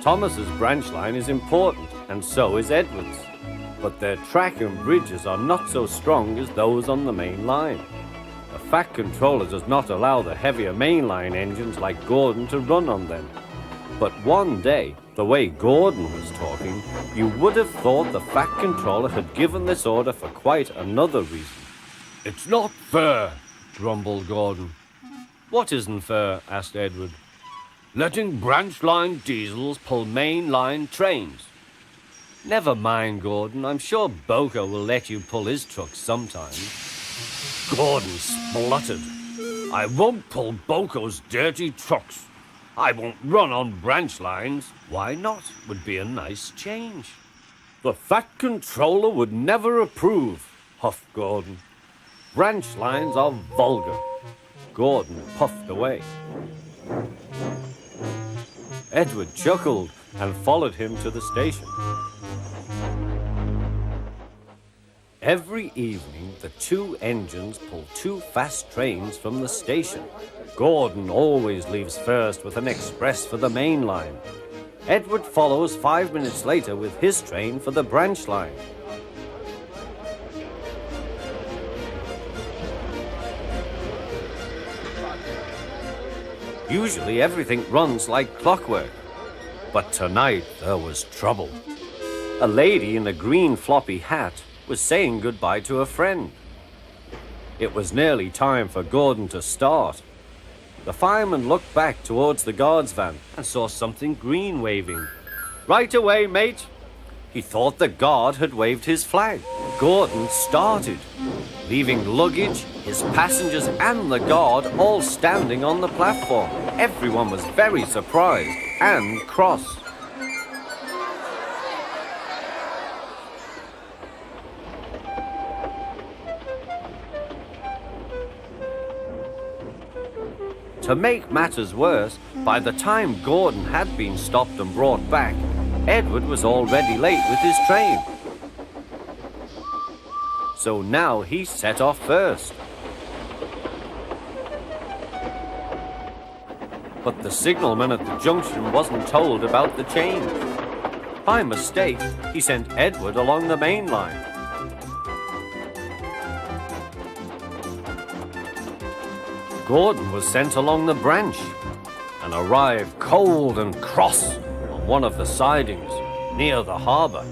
Thomas's branch line is important, and so is Edward's. But their track and bridges are not so strong as those on the main line. The Fat Controller does not allow the heavier mainline engines like Gordon to run on them. But one day, the way Gordon was talking, you would have thought the Fat Controller had given this order for quite another reason. "It's not fair," grumbled Gordon. "What isn't fair?" asked Edward. "Letting branch line diesels pull main line trains." "Never mind, Gordon. I'm sure Boko will let you pull his truck sometime." Gordon spluttered. "I won't pull Boko's dirty trucks. I won't run on branch lines." "Why not? Would be a nice change." "The Fat Controller would never approve," huffed Gordon. "Branch lines are vulgar." Gordon puffed away. Edward chuckled and followed him to the station. Every evening, the two engines pull two fast trains from the station. Gordon always leaves first with an express for the main line. Edward follows 5 minutes later with his train for the branch line. Usually everything runs like clockwork. But tonight there was trouble. A lady in a green floppy hat was saying goodbye to a friend. It was nearly time for Gordon to start. The fireman looked back towards the guard's van and saw something green waving. "Right away, mate." He thought the guard had waved his flag. Gordon started, leaving luggage, his passengers and the guard all standing on the platform. Everyone was very surprised and cross. To make matters worse, by the time Gordon had been stopped and brought back, Edward was already late with his train. So now he set off first. But the signalman at the junction wasn't told about the change. By mistake, he sent Edward along the main line. Gordon was sent along the branch and arrived cold and cross on one of the sidings near the harbour.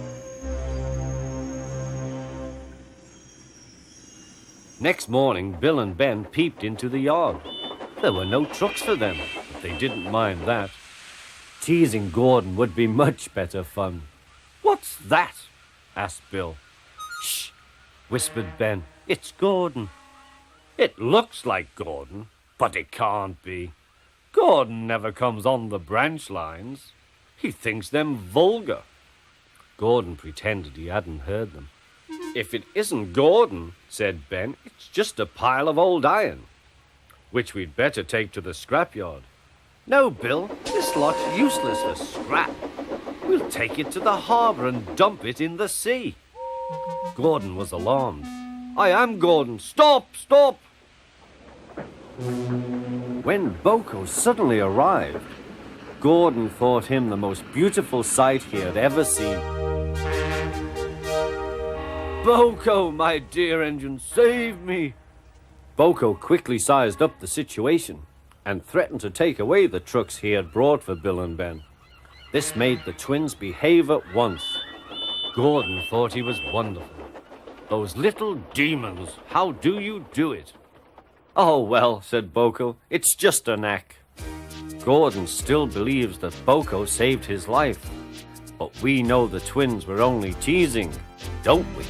Next morning, Bill and Ben peeped into the yard. There were no trucks for them, but they didn't mind that. Teasing Gordon would be much better fun. "What's that?" asked Bill. "Shh," whispered Ben. "It's Gordon." "It looks like Gordon, but it can't be. Gordon never comes on the branch lines. He thinks them vulgar." Gordon pretended he hadn't heard them. "If it isn't Gordon," said Ben, "it's just a pile of old iron, which we'd better take to the scrapyard." "No, Bill, this lot's useless for scrap. We'll take it to the harbour and dump it in the sea." Gordon was alarmed. "I am Gordon. Stop, stop!" When Boko suddenly arrived, Gordon thought him the most beautiful sight he had ever seen. "Boko, my dear engine, save me!" Boko quickly sized up the situation and threatened to take away the trucks he had brought for Bill and Ben. This made the twins behave at once. Gordon thought he was wonderful. "Those little demons, how do you do it?" "Oh, well," said Boko, "it's just a knack." Gordon still believes that Boko saved his life, but we know the twins were only teasing, don't we?